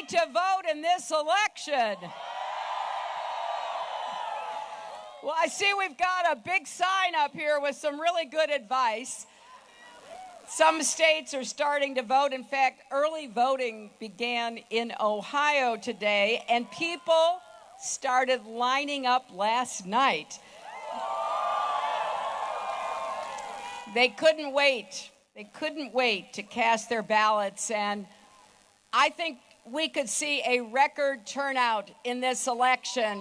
to vote in this election? Well, I see we've got a big sign up here with some really good advice. Some states are starting to vote. In fact, early voting began in Ohio today, and people started lining up last night. They couldn't wait. They couldn't wait to cast their ballots, and I think we could see a record turnout in this election.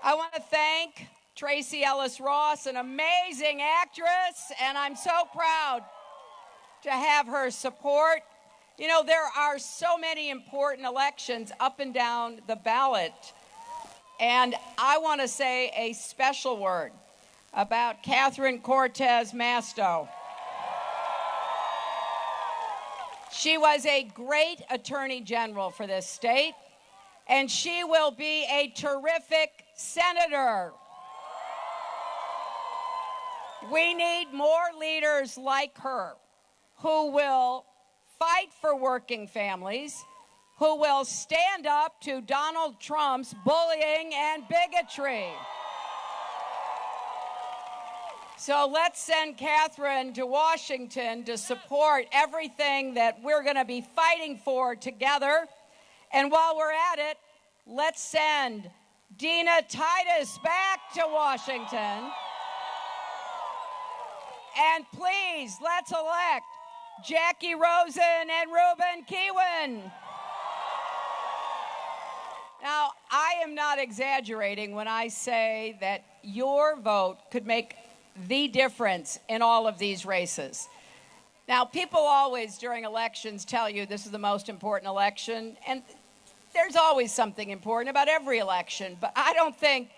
I want to thank Tracy Ellis Ross, an amazing actress, and I'm so proud to have her support. You know, there are so many important elections up and down the ballot, and I want to say a special word about Catherine Cortez Masto. She was a great attorney general for this state, and she will be a terrific senator. We need more leaders like her who will fight for working families, who will stand up to Donald Trump's bullying and bigotry. So let's send Catherine to Washington to support everything that we're going to be fighting for together. And while we're at it, let's send Dina Titus back to Washington. And please, let's elect Jackie Rosen and Reuben Kewin. Now, I am not exaggerating when I say that your vote could make the difference in all of these races. Now, people always during elections tell you this is the most important election, and there's always something important about every election, but I don't think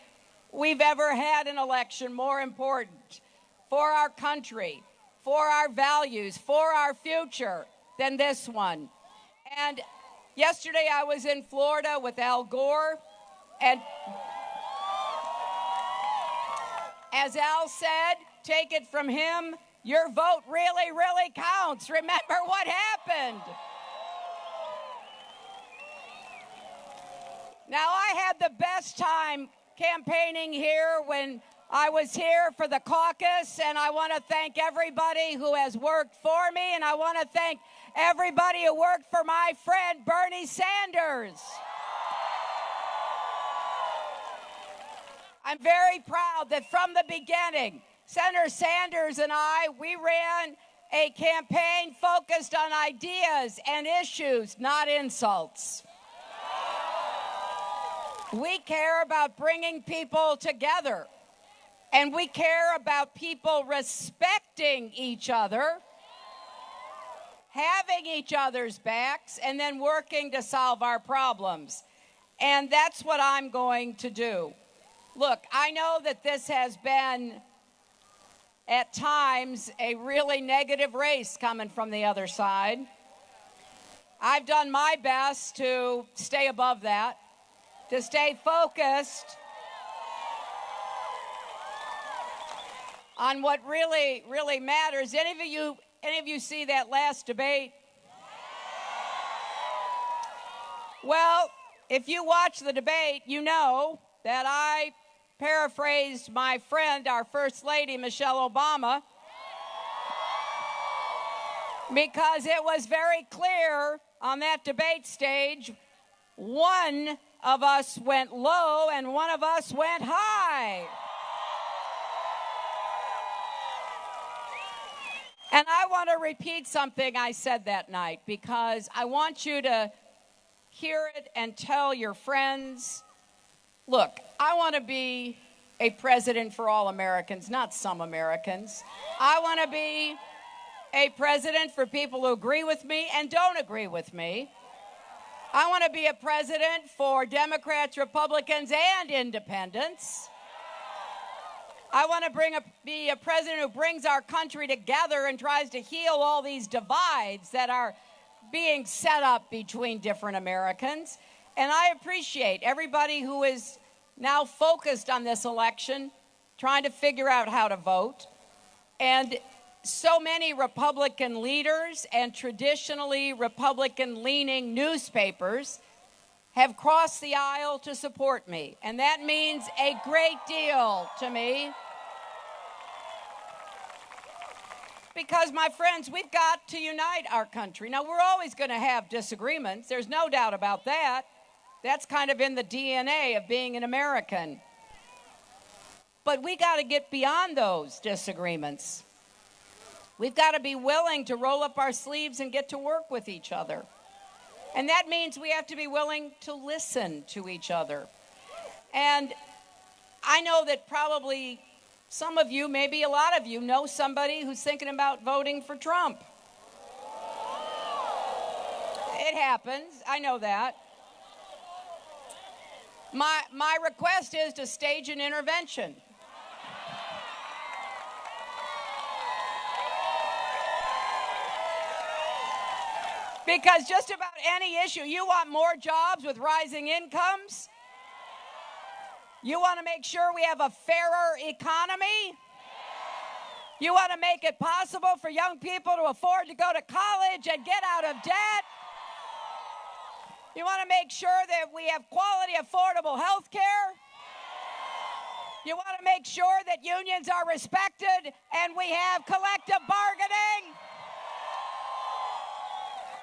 we've ever had an election more important for our country, for our values, for our future than this one. And yesterday I was in Florida with Al Gore, and as Al said, take it from him, your vote really, really counts. Remember what happened. Now, I had the best time campaigning here when I was here for the caucus, and I want to thank everybody who has worked for me, and I want to thank everybody who worked for my friend Bernie Sanders. I'm very proud that from the beginning, Senator Sanders and we ran a campaign focused on ideas and issues, not insults. We care about bringing people together, and we care about people respecting each other, having each other's backs, and then working to solve our problems. And that's what I'm going to do. Look, I know that this has been, at times, a really negative race coming from the other side. I've done my best to stay above that, to stay focused on what really, really matters. Any of you see that last debate? Well, if you watch the debate, you know that I paraphrased my friend, our First Lady, Michelle Obama, because it was very clear on that debate stage, one of us went low and one of us went high. And I want to repeat something I said that night, because I want you to hear it and tell your friends, look, I want to be a president for all Americans, not some Americans. I want to be a president for people who agree with me and don't agree with me. I want to be a president for Democrats, Republicans, and independents. I want to be a president who brings our country together and tries to heal all these divides that are being set up between different Americans. And I appreciate everybody who is now focused on this election, trying to figure out how to vote. And so many Republican leaders and traditionally Republican-leaning newspapers have crossed the aisle to support me, and that means a great deal to me. Because, my friends, we've got to unite our country. Now, we're always going to have disagreements. There's no doubt about that. That's kind of in the DNA of being an American. But we got to get beyond those disagreements. We've got to be willing to roll up our sleeves and get to work with each other. And that means we have to be willing to listen to each other. And I know that probably some of you, maybe a lot of you, know somebody who's thinking about voting for Trump. It happens. I know that. My request is to stage an intervention. Because just about any issue, you want more jobs with rising incomes? You want to make sure we have a fairer economy? You want to make it possible for young people to afford to go to college and get out of debt? You want to make sure that we have quality, affordable health care? You want to make sure that unions are respected and we have collective bargaining?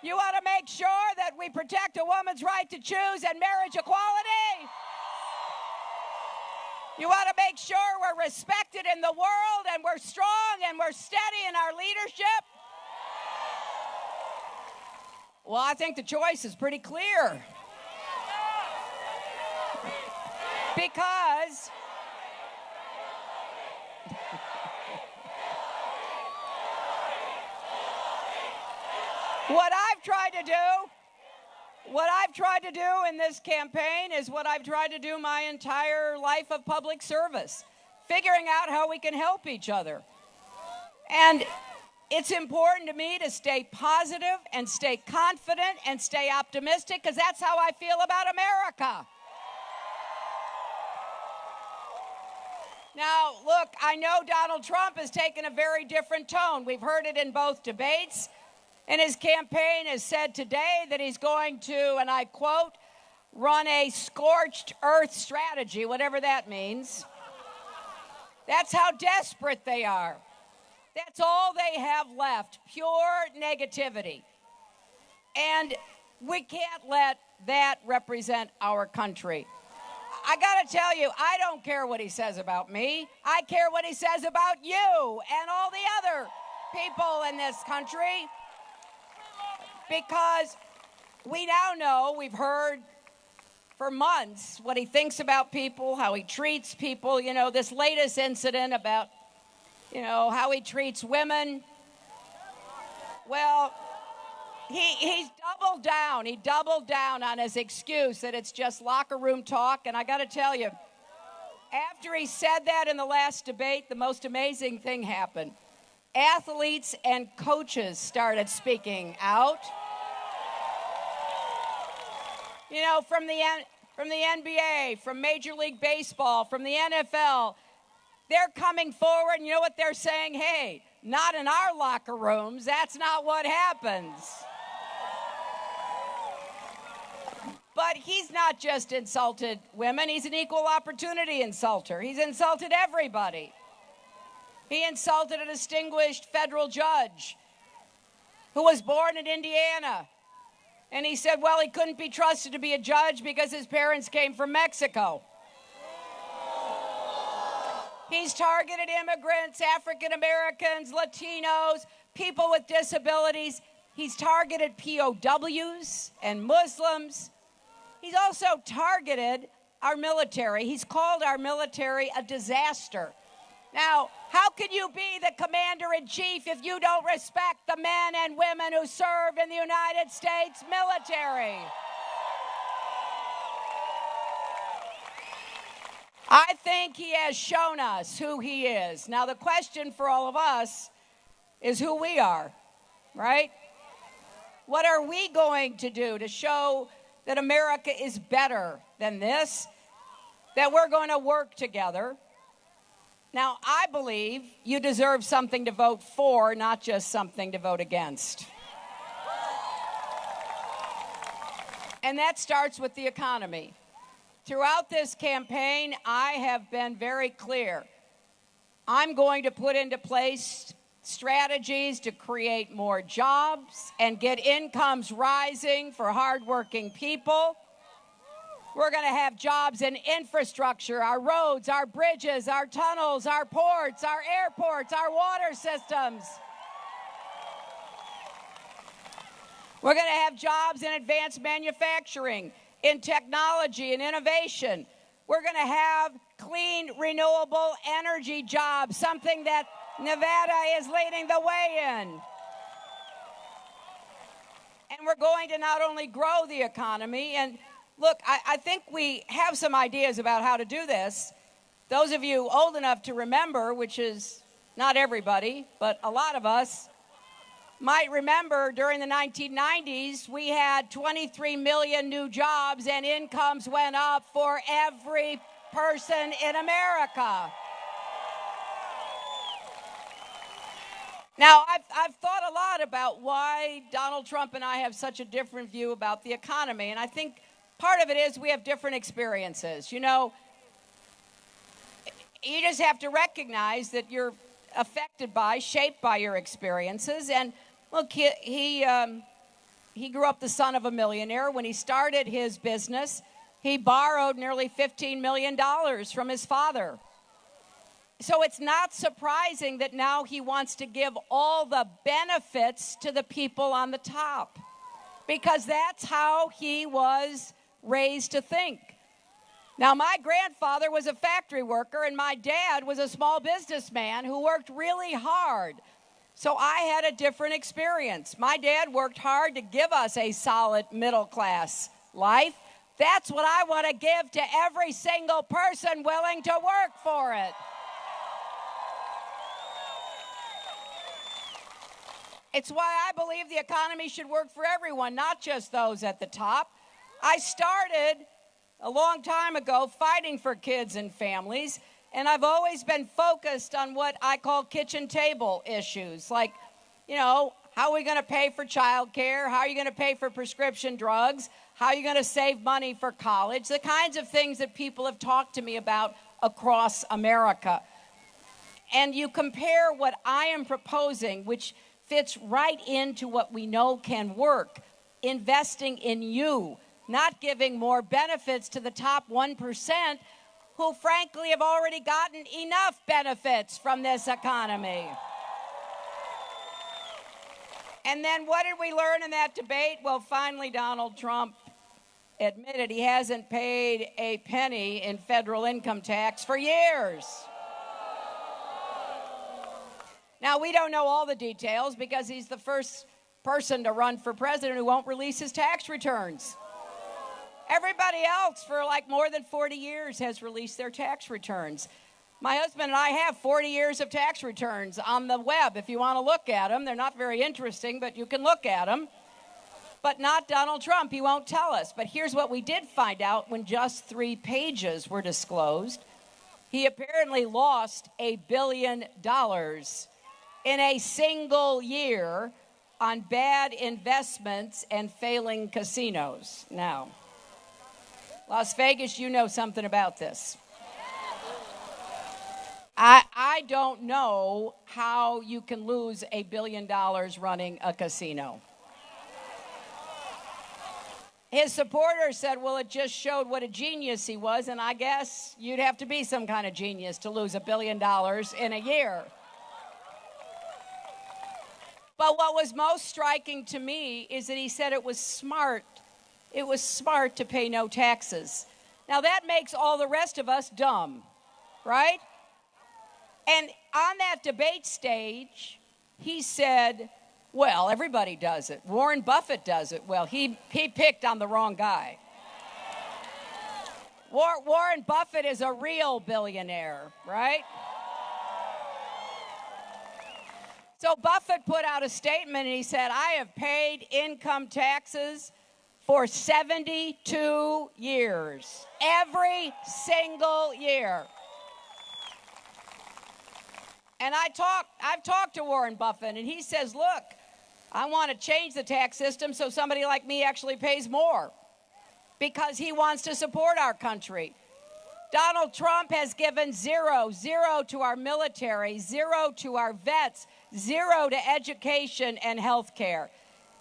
You want to make sure that we protect a woman's right to choose and marriage equality? You want to make sure we're respected in the world and we're strong and we're steady in our leadership? Well, I think the choice is pretty clear. Because what I've tried to do in this campaign is what I've tried to do my entire life of public service, figuring out how we can help each other. And it's important to me to stay positive and stay confident and stay optimistic, because that's how I feel about America. Now, look, I know Donald Trump has taken a very different tone. We've heard it in both debates. And his campaign has said today that he's going to, and I quote, run a scorched earth strategy, whatever that means. That's how desperate they are. That's all they have left, pure negativity. And we can't let that represent our country. I got to tell you, I don't care what he says about me. I care what he says about you and all the other people in this country. Because we now know, we've heard for months what he thinks about people, how he treats people. You know, this latest incident about, how he treats women. Well, he's doubled down. He doubled down on his excuse that it's just locker room talk. And I got to tell you, after he said that in the last debate, the most amazing thing happened. Athletes and coaches started speaking out. From the NBA, from Major League Baseball, from the NFL, they're coming forward, and you know what they're saying? Hey, not in our locker rooms. That's not what happens. But he's not just insulted women. He's an equal opportunity insulter. He's insulted everybody. He insulted a distinguished federal judge who was born in Indiana. And he said, well, he couldn't be trusted to be a judge because his parents came from Mexico. He's targeted immigrants, African Americans, Latinos, people with disabilities. He's targeted POWs and Muslims. He's also targeted our military. He's called our military a disaster. Now, how can you be the commander-in-chief if you don't respect the men and women who serve in the United States military? I think he has shown us who he is. Now, the question for all of us is who we are, right? What are we going to do to show that America is better than this, that we're going to work together, Now, I believe you deserve something to vote for, not just something to vote against. And that starts with the economy. Throughout this campaign, I have been very clear. I'm going to put into place strategies to create more jobs and get incomes rising for hardworking people. We're going to have jobs in infrastructure, our roads, our bridges, our tunnels, our ports, our airports, our water systems. We're going to have jobs in advanced manufacturing, in technology and innovation. We're going to have clean, renewable energy jobs, something that Nevada is leading the way in. And we're going to not only grow the economy, and look, I think we have some ideas about how to do this. Those of you old enough to remember, which is not everybody, but a lot of us, might remember during the 1990s, we had 23 million new jobs and incomes went up for every person in America. Now, I've thought a lot about why Donald Trump and I have such a different view about the economy, and I think part of it is we have different experiences. You know, you just have to recognize that you're affected by, shaped by your experiences. And look, he grew up the son of a millionaire. When he started his business, he borrowed nearly $15 million from his father. So it's not surprising that now he wants to give all the benefits to the people on the top, because that's how he was raised to think. Now, my grandfather was a factory worker, and my dad was a small businessman who worked really hard. So I had a different experience. My dad worked hard to give us a solid middle-class life. That's what I want to give to every single person willing to work for it. It's why I believe the economy should work for everyone, not just those at the top. I started a long time ago fighting for kids and families, and I've always been focused on what I call kitchen table issues, like, you know, how are we going to pay for child care? How are you going to pay for prescription drugs? How are you going to save money for college? The kinds of things that people have talked to me about across America. And you compare what I am proposing, which fits right into what we know can work, investing in you, not giving more benefits to the top 1%, who frankly have already gotten enough benefits from this economy. And then what did we learn in that debate? Well, finally, Donald Trump admitted he hasn't paid a penny in federal income tax for years. Now, we don't know all the details because he's the first person to run for president who won't release his tax returns. Everybody else for like more than 40 years has released their tax returns. My husband and I have 40 years of tax returns on the web if you want to look at them. They're not very interesting, but you can look at them. But not Donald Trump. He won't tell us. But here's what we did find out when just 3 pages were disclosed. He apparently lost $1 billion in a single year on bad investments and failing casinos. Now, Las Vegas, you know something about this. I don't know how you can lose $1 billion running a casino. His supporters said, well, it just showed what a genius he was, and I guess you'd have to be some kind of genius to lose $1 billion in a year. But what was most striking to me is that he said it was smart. It was smart to pay no taxes. Now, that makes all the rest of us dumb, right? And on that debate stage, he said, well, everybody does it. Warren Buffett does it. Well, he picked on the wrong guy. Warren Buffett is a real billionaire, right? So Buffett put out a statement and he said, I have paid income taxes for 72 years, every single year. And I've talked to Warren Buffett, and he says, look, I want to change the tax system so somebody like me actually pays more because he wants to support our country. Donald Trump has given zero to our military, zero to our vets, zero to education and health care.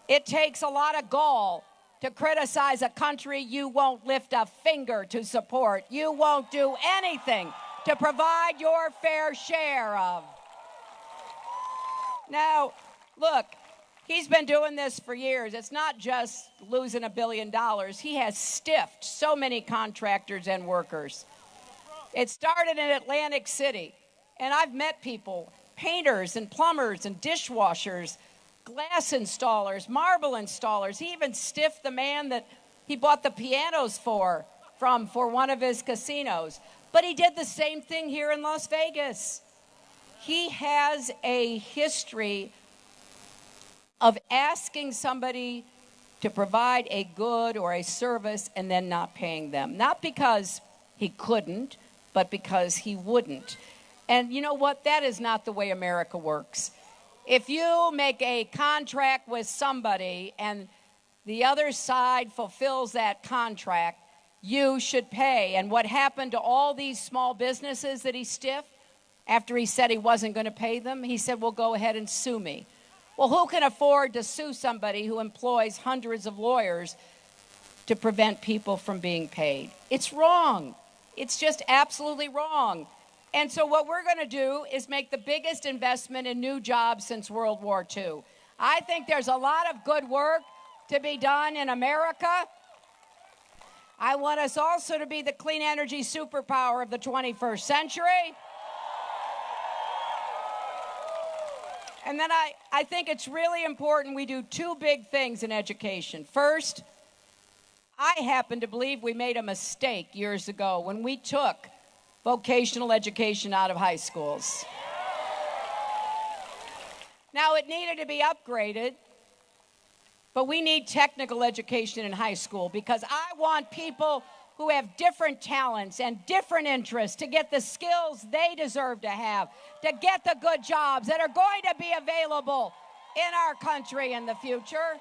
It takes a lot of gall to criticize a country you won't lift a finger to support. You won't do anything to provide your fair share of. Now, look, he's been doing this for years. It's not just losing $1 billion. He has stiffed so many contractors and workers. It started in Atlantic City, and I've met people, painters and plumbers and dishwashers, glass installers, marble installers. He even stiffed the man that he bought the pianos for one of his casinos. But he did the same thing here in Las Vegas. He has a history of asking somebody to provide a good or a service and then not paying them. Not because he couldn't, but because he wouldn't. And you know what? That is not the way America works. If you make a contract with somebody and the other side fulfills that contract, you should pay. And what happened to all these small businesses that he stiffed after he said he wasn't going to pay them? He said, well, go ahead and sue me. Well, who can afford to sue somebody who employs hundreds of lawyers to prevent people from being paid? It's wrong. It's just absolutely wrong. And so what we're going to do is make the biggest investment in new jobs since World War II. I think there's a lot of good work to be done in America. I want us also to be the clean energy superpower of the 21st century. And then I think it's really important we do two big things in education. First, I happen to believe we made a mistake years ago when we took vocational education out of high schools. Now, it needed to be upgraded, but we need technical education in high school because I want people who have different talents and different interests to get the skills they deserve to have, to get the good jobs that are going to be available in our country in the future.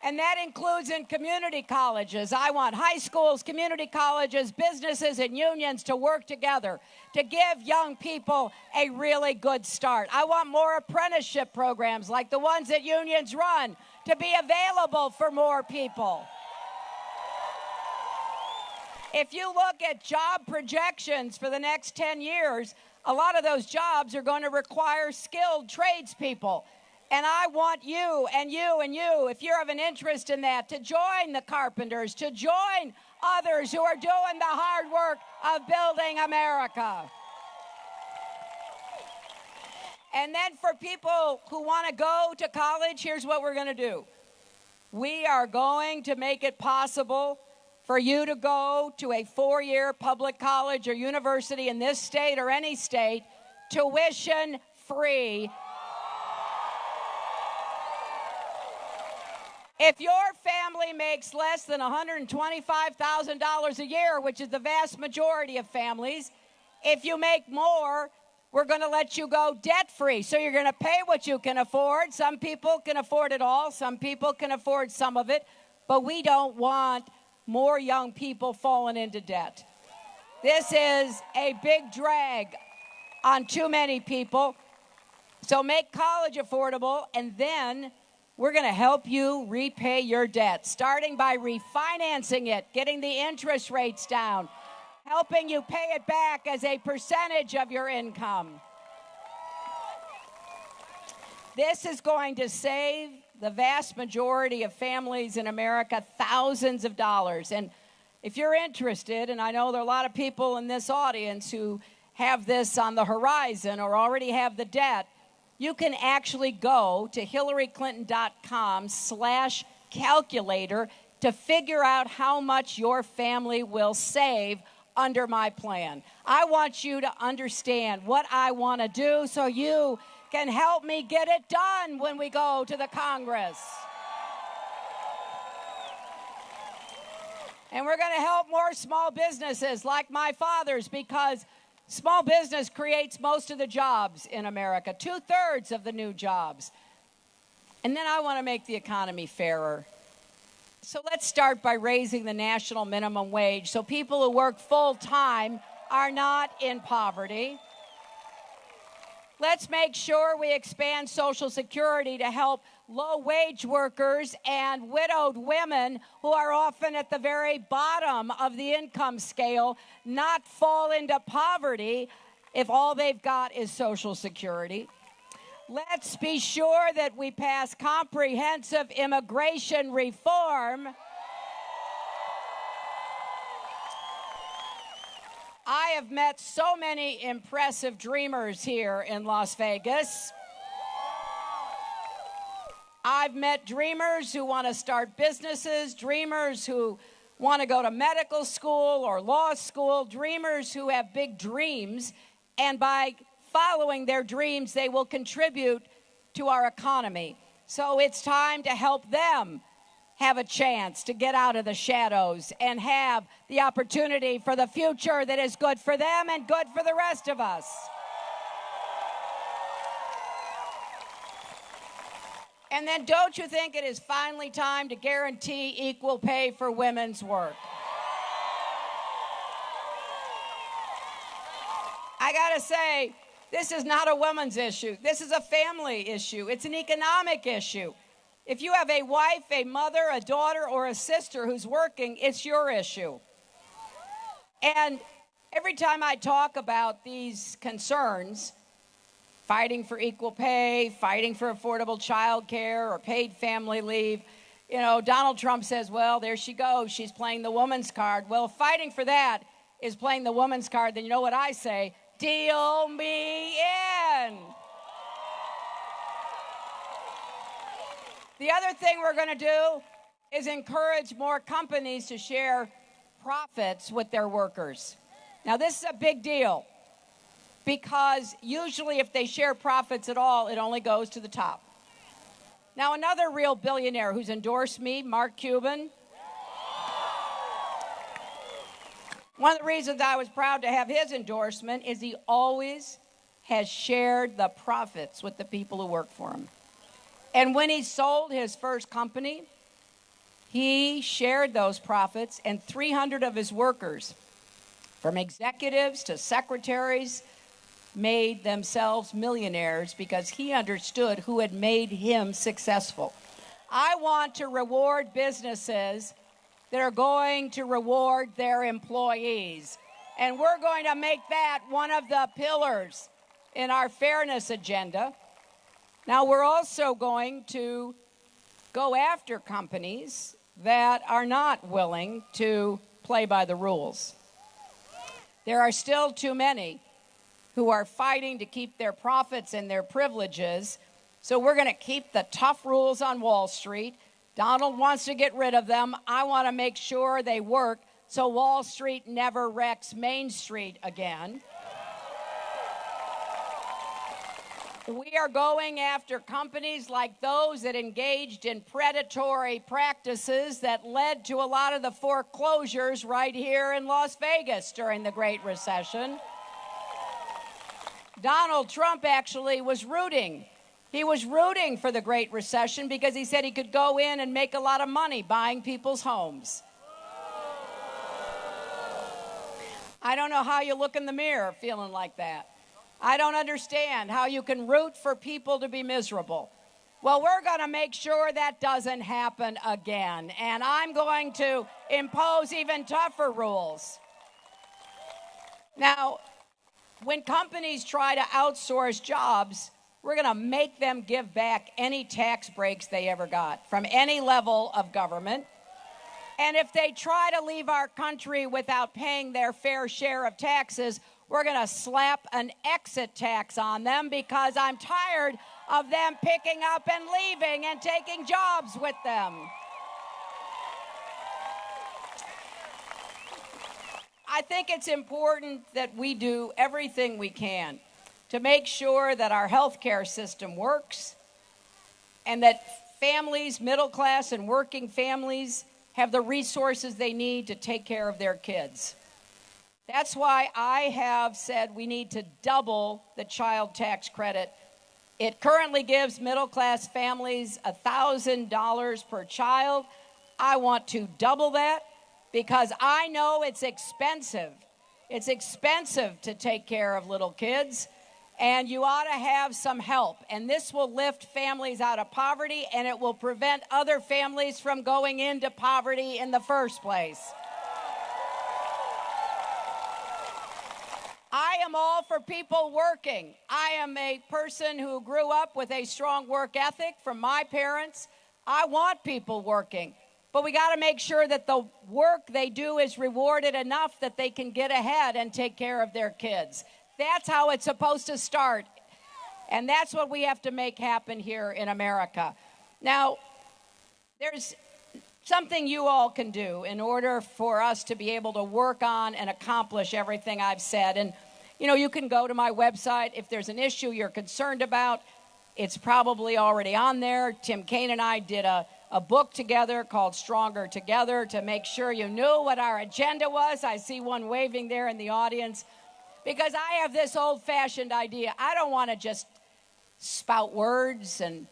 And that includes in community colleges. I want high schools, community colleges, businesses, and unions to work together to give young people a really good start. I want more apprenticeship programs like the ones that unions run to be available for more people. If you look at job projections for the next 10 years, a lot of those jobs are going to require skilled tradespeople. And I want you and you and you, if you're of an interest in that, to join the carpenters, to join others who are doing the hard work of building America. And then for people who want to go to college, here's what we're going to do. We are going to make it possible for you to go to a 4-year public college or university in this state or any state, tuition free. If your family makes less than $125,000 a year, which is the vast majority of families, if you make more, we're going to let you go debt-free. So you're going to pay what you can afford. Some people can afford it all. Some people can afford some of it. But we don't want more young people falling into debt. This is a big drag on too many people. So make college affordable, and then we're going to help you repay your debt, starting by refinancing it, getting the interest rates down, helping you pay it back as a percentage of your income. This is going to save the vast majority of families in America thousands of dollars. And if you're interested, and I know there are a lot of people in this audience who have this on the horizon or already have the debt, you can actually go to HillaryClinton.com/calculator to figure out how much your family will save under my plan. I want you to understand what I want to do so you can help me get it done when we go to the Congress. And we're going to help more small businesses like my father's, because Small business creates most of the jobs in America, 2/3 of the new jobs. And then I want to make the economy fairer. So let's start by raising the national minimum wage so people who work full-time are not in poverty. Let's make sure we expand Social Security to help low-wage workers and widowed women who are often at the very bottom of the income scale not fall into poverty if all they've got is Social Security. Let's be sure that we pass comprehensive immigration reform. I have met so many impressive dreamers here in Las Vegas. I've met dreamers who want to start businesses, dreamers who want to go to medical school or law school, dreamers who have big dreams, and by following their dreams, they will contribute to our economy. So it's time to help them have a chance to get out of the shadows and have the opportunity for the future that is good for them and good for the rest of us. And then don't you think it is finally time to guarantee equal pay for women's work? I gotta say, this is not a woman's issue. This is a family issue. It's an economic issue. If you have a wife, a mother, a daughter, or a sister who's working, it's your issue. And every time I talk about these concerns, fighting for equal pay, fighting for affordable child care or paid family leave, Donald Trump says, well, there she goes. She's playing the woman's card. Well, if fighting for that is playing the woman's card, then you know what I say? Deal me in. The other thing we're going to do is encourage more companies to share profits with their workers. Now, this is a big deal because usually if they share profits at all, it only goes to the top. Now, another real billionaire who's endorsed me, Mark Cuban. One of the reasons I was proud to have his endorsement is he always has shared the profits with the people who work for him. And when he sold his first company, he shared those profits, and 300 of his workers, from executives to secretaries, made themselves millionaires because he understood who had made him successful. I want to reward businesses that are going to reward their employees. And we're going to make that one of the pillars in our fairness agenda. Now, we're also going to go after companies that are not willing to play by the rules. There are still too many who are fighting to keep their profits and their privileges. So we're going to keep the tough rules on Wall Street. Donald wants to get rid of them. I want to make sure they work so Wall Street never wrecks Main Street again. We are going after companies like those that engaged in predatory practices that led to a lot of the foreclosures right here in Las Vegas during the Great Recession. Donald Trump actually was rooting. He was rooting for the Great Recession because he said he could go in and make a lot of money buying people's homes. I don't know how you look in the mirror feeling like that. I don't understand how you can root for people to be miserable. Well, we're going to make sure that doesn't happen again, and I'm going to impose even tougher rules. Now, when companies try to outsource jobs, we're going to make them give back any tax breaks they ever got from any level of government. And if they try to leave our country without paying their fair share of taxes, we're going to slap an exit tax on them because I'm tired of them picking up and leaving and taking jobs with them. I think it's important that we do everything we can to make sure that our healthcare system works and that families, middle class and working families, have the resources they need to take care of their kids. That's why I have said we need to double the child tax credit. It currently gives middle-class families $1,000 per child. I want to double that because I know it's expensive. It's expensive to take care of little kids, and you ought to have some help. And this will lift families out of poverty, and it will prevent other families from going into poverty in the first place. I am all for people working. I am a person who grew up with a strong work ethic from my parents. I want people working. But we got to make sure that the work they do is rewarded enough that they can get ahead and take care of their kids. That's how it's supposed to start. And that's what we have to make happen here in America. Now, there's something you all can do in order for us to be able to work on and accomplish everything I've said. And, you can go to my website. If there's an issue you're concerned about, it's probably already on there. Tim Kaine and I did a book together called Stronger Together to make sure you knew what our agenda was. I see one waving there in the audience. Because I have this old-fashioned idea. I don't want to just spout words and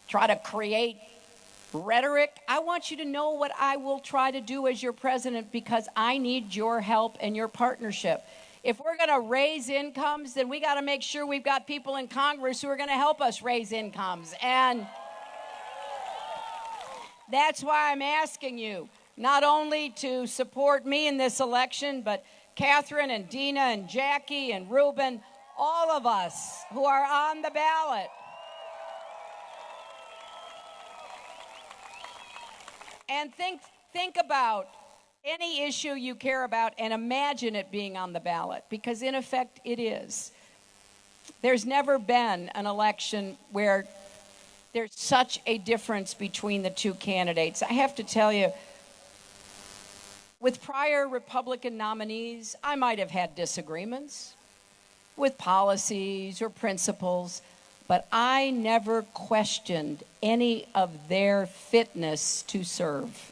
try to create rhetoric. I want you to know what I will try to do as your president because I need your help and your partnership. If we're going to raise incomes, then we got to make sure we've got people in Congress who are going to help us raise incomes. And that's why I'm asking you not only to support me in this election, but Catherine and Dina and Jackie and Ruben, all of us who are on the ballot. And think about any issue you care about and imagine it being on the ballot, because in effect it is. There's never been an election where there's such a difference between the two candidates. I have to tell you, with prior Republican nominees, I might have had disagreements with policies or principles, but I never questioned any of their fitness to serve.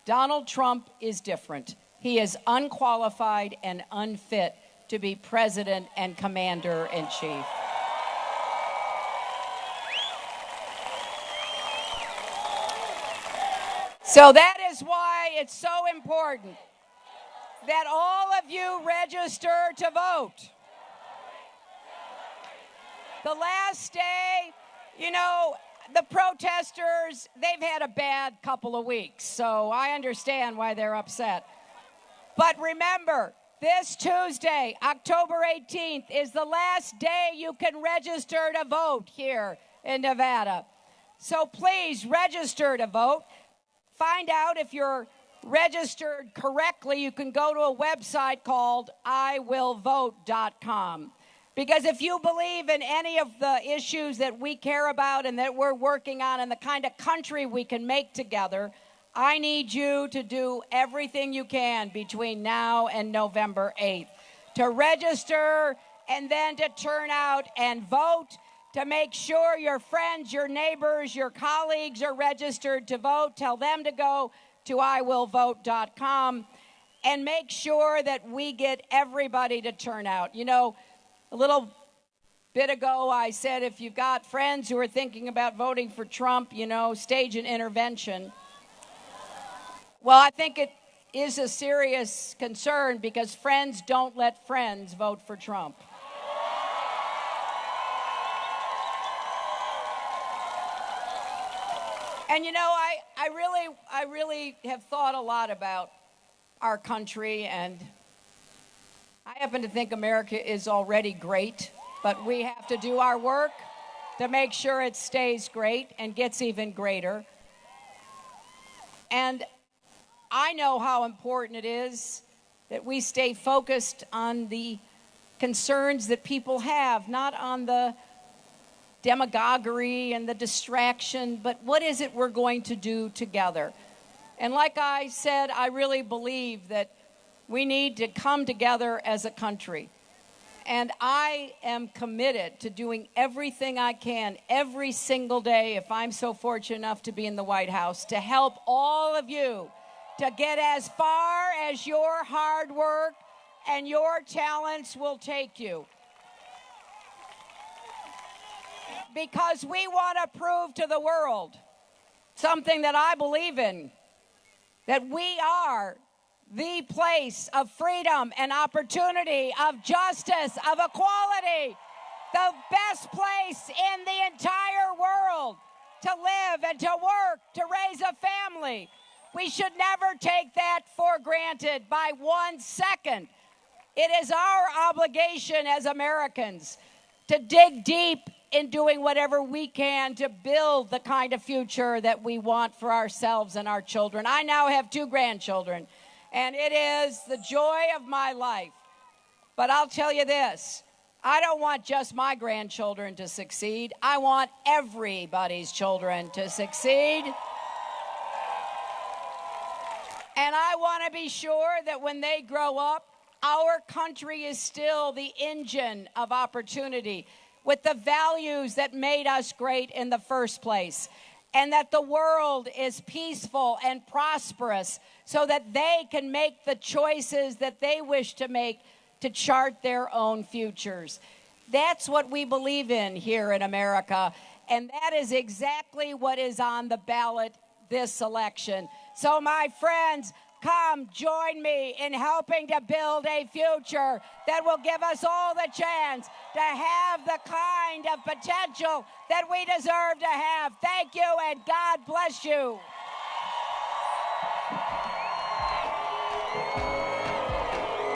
Donald Trump is different. He is unqualified and unfit to be president and commander-in-chief. So that is why it's so important that all of you register to vote. The last day, the protesters, they've had a bad couple of weeks, so I understand why they're upset. But remember, this Tuesday, October 18th, is the last day you can register to vote here in Nevada. So please register to vote. Find out if you're registered correctly. You can go to a website called iwillvote.com. Because if you believe in any of the issues that we care about and that we're working on and the kind of country we can make together, I need you to do everything you can between now and November 8th to register and then to turn out and vote, to make sure your friends, your neighbors, your colleagues are registered to vote. Tell them to go to iwillvote.com and make sure that we get everybody to turn out. A little bit ago, I said if you've got friends who are thinking about voting for Trump, stage an intervention. Well, I think it is a serious concern because friends don't let friends vote for Trump. And I really have thought a lot about our country, and I happen to think America is already great, but we have to do our work to make sure it stays great and gets even greater. And I know how important it is that we stay focused on the concerns that people have, not on the demagoguery and the distraction, but what is it we're going to do together? And like I said, I really believe that we need to come together as a country. And I am committed to doing everything I can every single day, if I'm so fortunate enough to be in the White House, to help all of you to get as far as your hard work and your talents will take you. Because we want to prove to the world something that I believe in, that we are the place of freedom and opportunity, of justice, of equality, the best place in the entire world to live and to work, to raise a family. We should never take that for granted by 1 second. It is our obligation as Americans to dig deep in doing whatever we can to build the kind of future that we want for ourselves and our children. I now have 2 grandchildren, and it is the joy of my life. But I'll tell you this, I don't want just my grandchildren to succeed. I want everybody's children to succeed. And I want to be sure that when they grow up, our country is still the engine of opportunity with the values that made us great in the first place, and that the world is peaceful and prosperous so that they can make the choices that they wish to make to chart their own futures. That's what we believe in here in America, and that is exactly what is on the ballot this election. So my friends, come join me in helping to build a future that will give us all the chance to have the kind of potential that we deserve to have. Thank you, and God bless you.